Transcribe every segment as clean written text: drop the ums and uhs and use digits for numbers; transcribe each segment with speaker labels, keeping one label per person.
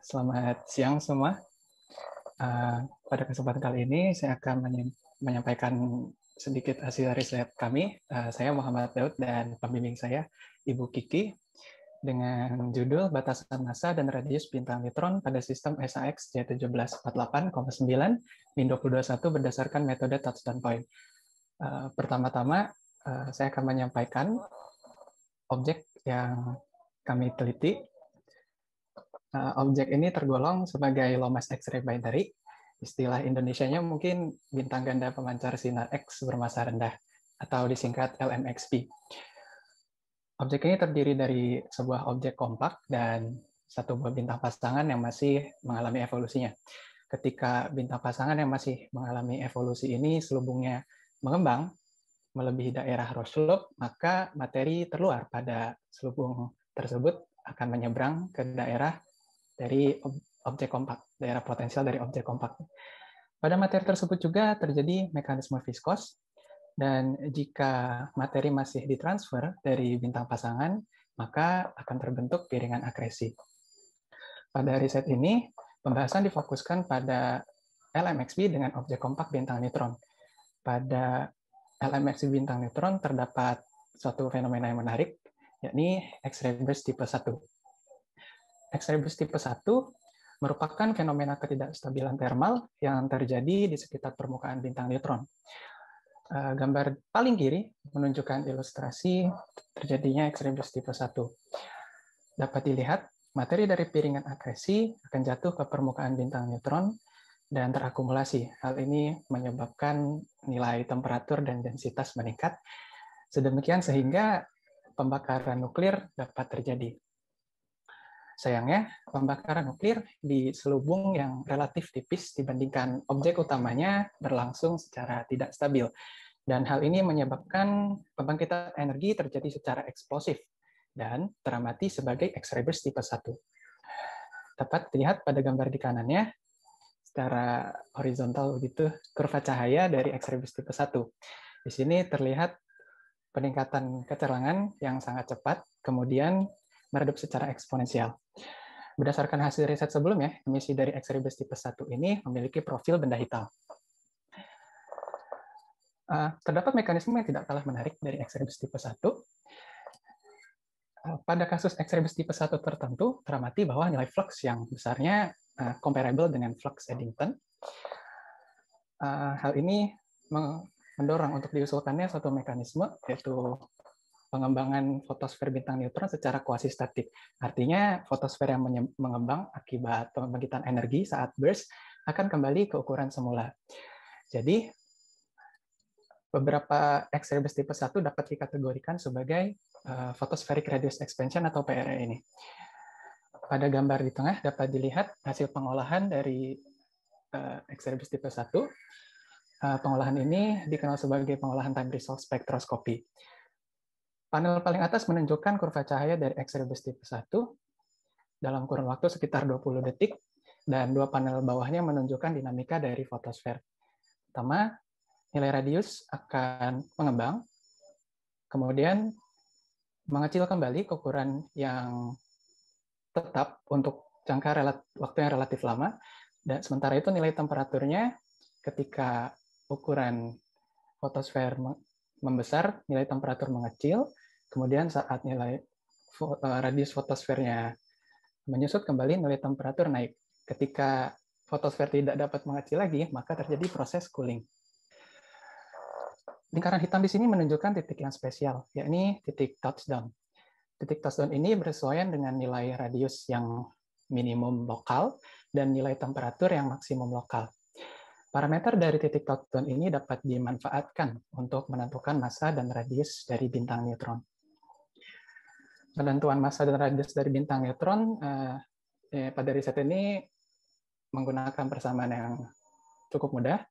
Speaker 1: Selamat siang semua. Pada kesempatan kali ini saya akan menyampaikan sedikit hasil riset kami. Saya Muhammad Daud dan pembimbing saya Ibu Kiki dengan judul Batasan Massa dan Radius Bintang Neutron pada Sistem SAX J1748,9 min 2021 berdasarkan metode touchdown point. Pertama-tama saya akan menyampaikan objek yang kami teliti. Objek ini tergolong sebagai low mass X-ray binary. Istilah Indonesianya mungkin bintang ganda pemancar sinar X bermassa rendah, atau disingkat LMXP. Objek ini terdiri dari sebuah objek kompak dan satu buah bintang pasangan yang masih mengalami evolusinya. Ketika bintang pasangan yang masih mengalami evolusi ini selubungnya mengembang melebihi daerah Roslow, maka materi terluar pada selubung tersebut akan menyeberang ke daerah dari objek kompak, daerah potensial dari objek kompak. Pada materi tersebut juga terjadi mekanisme viskos, dan jika materi masih ditransfer dari bintang pasangan, maka akan terbentuk piringan akresi. Pada riset ini, pembahasan difokuskan pada LMXB dengan objek kompak bintang neutron. Pada LMXB bintang neutron terdapat suatu fenomena yang menarik, yakni X-ray burst tipe 1. X-ray burst tipe 1 merupakan fenomena ketidakstabilan thermal yang terjadi di sekitar permukaan bintang neutron. Gambar paling kiri menunjukkan ilustrasi terjadinya X-ray burst tipe 1. Dapat dilihat, materi dari piringan akresi akan jatuh ke permukaan bintang neutron dan terakumulasi. Hal ini menyebabkan nilai temperatur dan densitas meningkat, sedemikian sehingga pembakaran nuklir dapat terjadi. Sayangnya, pembakaran nuklir di selubung yang relatif tipis dibandingkan objek utamanya berlangsung secara tidak stabil. Dan hal ini menyebabkan pembangkitan energi terjadi secara eksplosif dan teramati sebagai X-ray burst tipe 1. Dapat dilihat pada gambar di kanannya, secara horizontal begitu, kurva cahaya dari X-ray burst tipe 1. Di sini terlihat peningkatan kecerangan yang sangat cepat, kemudian meredup secara eksponensial. Berdasarkan hasil riset sebelumnya, emisi dari X-ray burst tipe 1 ini memiliki profil benda hitam. Terdapat mekanisme yang tidak kalah menarik dari X-ray burst tipe 1. Pada kasus X-ray burst tipe 1 tertentu, teramati bahwa nilai flux yang besarnya comparable dengan flux Eddington. Hal ini mendorong untuk diusulkannya suatu mekanisme, yaitu pengembangan fotosfer bintang neutron secara kuasi-statik. Artinya, fotosfer yang mengembang akibat pembangkitan energi saat burst akan kembali ke ukuran semula. Jadi, beberapa X-ray burst tipe 1 dapat dikategorikan sebagai photospheric radius expansion atau PRE ini. Pada gambar di tengah dapat dilihat hasil pengolahan dari X-ray burst tipe 1. Pengolahan ini dikenal sebagai pengolahan time result spektroskopi. Panel paling atas menunjukkan kurva cahaya dari X-ray burst tipe 1 dalam kurun waktu sekitar 20 detik, dan dua panel bawahnya menunjukkan dinamika dari fotosfer. Pertama, nilai radius akan mengembang, kemudian mengecil kembali ke ukuran yang tetap untuk jangka waktu yang relatif lama, dan sementara itu nilai temperaturnya ketika ukuran fotosfer membesar, nilai temperatur mengecil, kemudian saat nilai radius fotosfernya menyusut kembali, nilai temperatur naik. Ketika fotosfer tidak dapat mengecil lagi, maka terjadi proses cooling. Lingkaran hitam di sini menunjukkan titik yang spesial, yakni titik touchdown. Titik touchdown ini bersesuaian dengan nilai radius yang minimum lokal dan nilai temperatur yang maksimum lokal. Parameter dari titik touchdown ini dapat dimanfaatkan untuk menentukan massa dan radius dari bintang neutron. Penentuan massa dan radius dari bintang neutron pada riset ini menggunakan persamaan yang cukup mudah.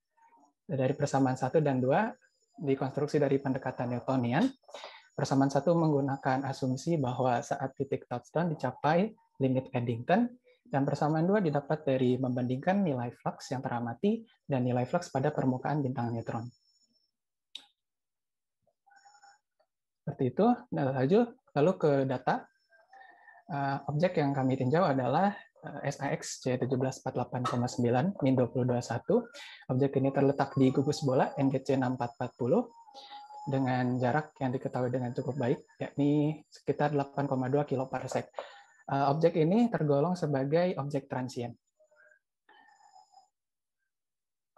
Speaker 1: Dari persamaan 1 dan 2 dikonstruksi dari pendekatan Newtonian. Persamaan 1 menggunakan asumsi bahwa saat titik touchdown dicapai limit Eddington, dan persamaan 2 didapat dari membandingkan nilai flux yang teramati dan nilai flux pada permukaan bintang neutron. Seperti itu. Lalu ke data. Objek yang kami tinjau adalah SAX C1748,9 min 2021. Objek ini terletak di gugus bola NGC 6440 dengan jarak yang diketahui dengan cukup baik, yakni sekitar 8,2 kiloparsec. Objek ini tergolong sebagai objek transient.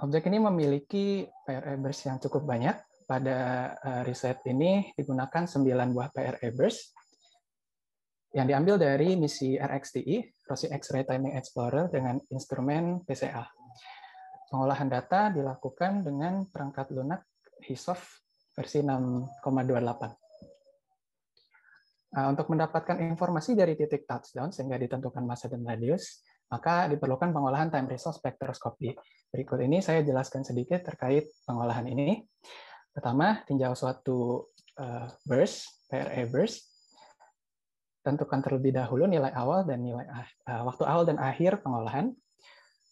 Speaker 1: Objek ini memiliki PRE burst yang cukup banyak. Pada riset ini digunakan 9 buah PRE burst yang diambil dari misi RXTI, Rossy X-ray Timing Explorer, dengan instrumen PCA. Pengolahan data dilakukan dengan perangkat lunak HISOF versi 6,28. Untuk mendapatkan informasi dari titik touchdown sehingga ditentukan massa dan radius, maka diperlukan pengolahan time resource spektroskopi. Berikut ini saya jelaskan sedikit terkait pengolahan ini. Pertama, tinjau suatu burst, PRE burst. Tentukan terlebih dahulu nilai awal dan waktu awal dan akhir pengolahan.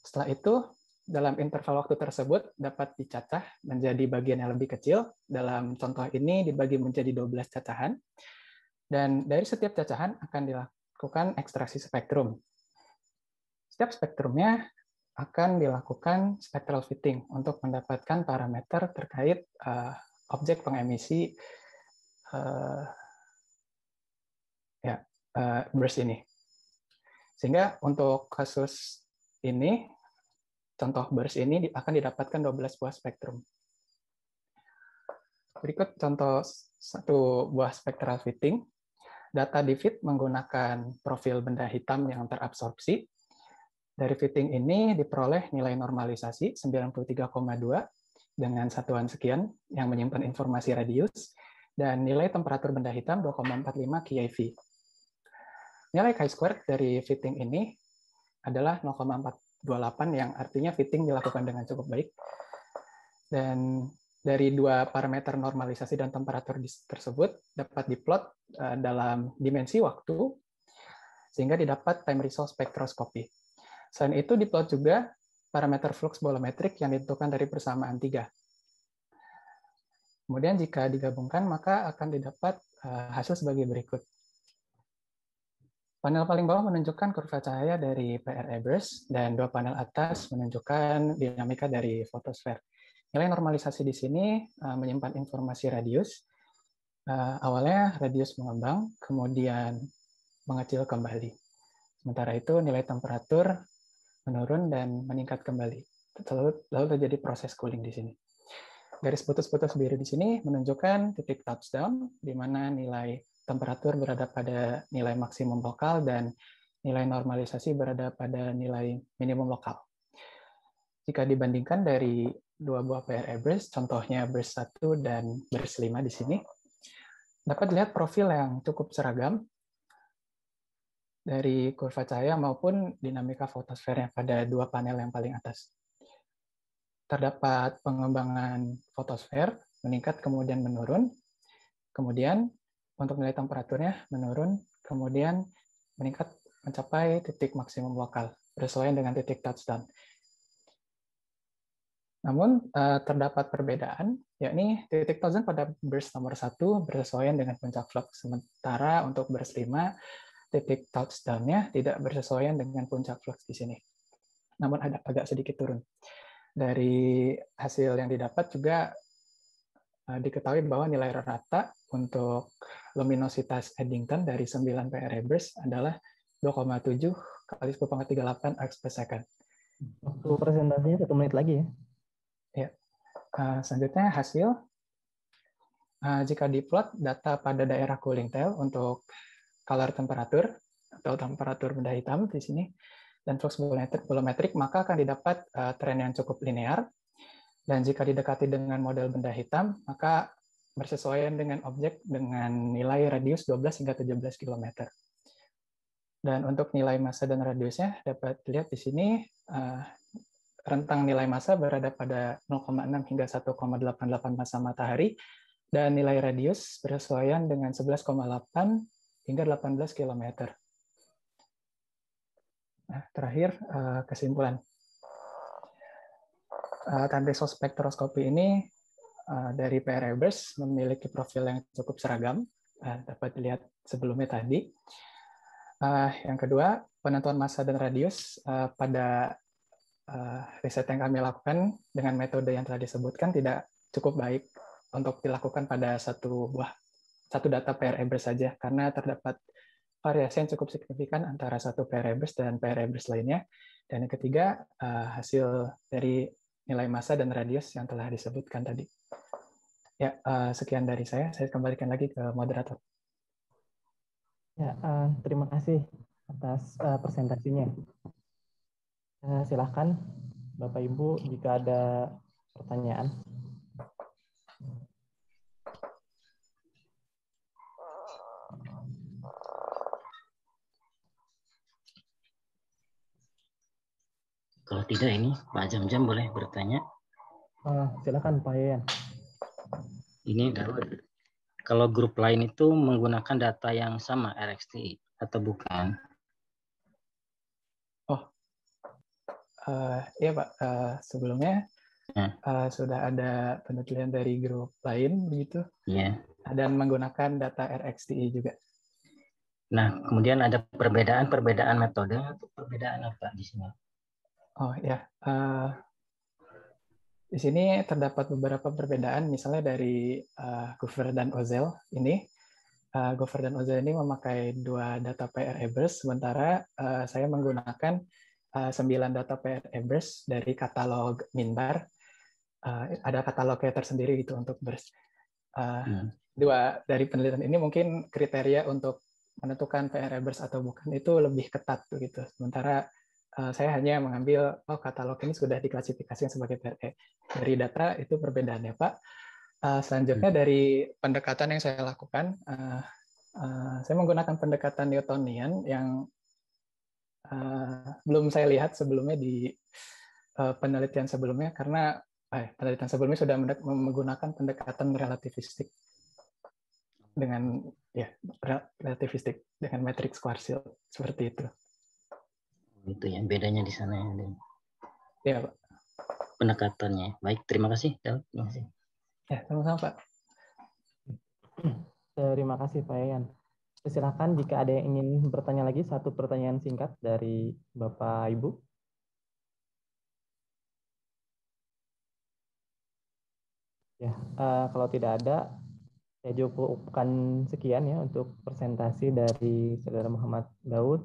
Speaker 1: Setelah itu, dalam interval waktu tersebut dapat dicacah menjadi bagian yang lebih kecil. Dalam contoh ini dibagi menjadi 12 cacahan. Dan dari setiap cacahan akan dilakukan ekstraksi spektrum. Setiap spektrumnya akan dilakukan spectral fitting untuk mendapatkan parameter terkait objek pengemisi burst ini. Sehingga untuk kasus ini, contoh burst ini akan didapatkan 12 buah spektrum. Berikut contoh satu buah spectral fitting. Data di fit menggunakan profil benda hitam yang terabsorpsi. Dari fitting ini diperoleh nilai normalisasi 93,2 dengan satuan sekian yang menyimpan informasi radius, dan nilai temperatur benda hitam 2,45 keV. Nilai chi-square dari fitting ini adalah 0,428 yang artinya fitting dilakukan dengan cukup baik. Dan dari dua parameter normalisasi dan temperatur tersebut dapat diplot dalam dimensi waktu sehingga didapat time resource spektroskopi. Selain itu diplot juga parameter flux bolometrik yang ditentukan dari persamaan 3. Kemudian jika digabungkan maka akan didapat hasil sebagai berikut. Panel paling bawah menunjukkan kurva cahaya dari PRE burst dan dua panel atas menunjukkan dinamika dari fotosfer. Nilai normalisasi di sini menyimpan informasi radius. Awalnya radius mengembang, kemudian mengecil kembali. Sementara itu nilai temperatur menurun dan meningkat kembali. Lalu terjadi proses cooling di sini. Garis putus-putus biru di sini menunjukkan titik touchdown, di mana nilai temperatur berada pada nilai maksimum lokal dan nilai normalisasi berada pada nilai minimum lokal. Jika dibandingkan dari dua buah PRE burst, contohnya burst 1 dan burst 5 di sini, dapat dilihat profil yang cukup seragam dari kurva cahaya maupun dinamika fotosfernya pada dua panel yang paling atas. Terdapat pengembangan fotosfer, meningkat kemudian menurun, kemudian untuk nilai temperaturnya menurun, kemudian meningkat mencapai titik maksimum lokal, bersesuaian dengan titik touchdown. Namun terdapat perbedaan, yakni titik touchdown pada burst nomor 1 bersesuaian dengan puncak flux, sementara untuk burst 5 titik touchdown-nya tidak bersesuaian dengan puncak flux di sini. Namun agak sedikit turun. Dari hasil yang didapat juga diketahui bahwa nilai rata untuk luminositas Eddington dari 9 PRE burst adalah 2,7 kali 10⁻38 arcs per second.
Speaker 2: Waktu presentasinya 1 menit lagi ya?
Speaker 1: Ya. Selanjutnya hasil. Jika diplot data pada daerah cooling tail untuk color temperatur atau temperatur benda hitam di sini dan flux bolometrik, maka akan didapat tren yang cukup linear. Dan jika didekati dengan model benda hitam, maka bersesuaian dengan objek dengan nilai radius 12 hingga 17 km. Dan untuk nilai massa dan radiusnya dapat dilihat di sini rentang nilai massa berada pada 0,6 hingga 1,88 massa matahari, dan nilai radius bersesuaian dengan 11,8 hingga 18 km. Nah, terakhir, kesimpulan. Time resource spektroskopi ini dari PRE burst memiliki profil yang cukup seragam, dapat dilihat sebelumnya tadi. Yang kedua, penentuan massa dan radius pada riset yang kami lakukan dengan metode yang telah disebutkan tidak cukup baik untuk dilakukan pada satu data PR-Ebers saja, karena terdapat variasi yang cukup signifikan antara satu PR-Ebers dan PR-Ebers lainnya. Dan yang ketiga, hasil dari nilai massa dan radius yang telah disebutkan tadi. Ya, sekian dari saya. Saya kembalikan lagi ke moderator.
Speaker 2: Ya, terima kasih atas presentasinya. Silahkan Bapak Ibu jika ada pertanyaan.
Speaker 3: Kalau tidak ini Pak Jam-Jam boleh bertanya.
Speaker 2: Silakan Pak Yayan.
Speaker 3: Ini kalau grup lain itu menggunakan data yang sama RxTI atau bukan?
Speaker 1: Iya Pak, sebelumnya sudah ada penelitian dari grup lain begitu, dan menggunakan data RxTI juga.
Speaker 3: Nah, kemudian ada perbedaan metode atau perbedaan apa di sini?
Speaker 1: Oh ya, di sini terdapat beberapa perbedaan, misalnya dari Gover dan Ozel ini. Gover dan Ozel ini memakai 2 data PR-Ebers, sementara saya menggunakan 9 data PR-Ebers dari katalog Minbar. Ada katalognya tersendiri gitu untuk BERS. Dua dari penelitian ini mungkin kriteria untuk menentukan PR-Ebers atau bukan itu lebih ketat begitu. Sementara saya hanya mengambil katalog ini sudah diklasifikasikan sebagai PRE. Dari data itu perbedaannya Pak. Selanjutnya dari pendekatan yang saya lakukan, saya menggunakan pendekatan Newtonian yang belum saya lihat sebelumnya di penelitian sebelumnya, karena penelitian sebelumnya sudah menggunakan pendekatan relativistik dengan relativistik dengan matriks kuarsil seperti itu.
Speaker 3: Itu ya bedanya di sana ya.
Speaker 1: Ya Pak.
Speaker 3: Pendekatannya. Baik, terima kasih. Terima kasih.
Speaker 1: Ya, sama-sama Pak.
Speaker 2: Terima kasih Pak Yayan. Silakan jika ada yang ingin bertanya lagi, satu pertanyaan singkat dari Bapak Ibu. Ya, kalau tidak ada, saya cukupkan sekian ya untuk presentasi dari Saudara Muhammad Daud.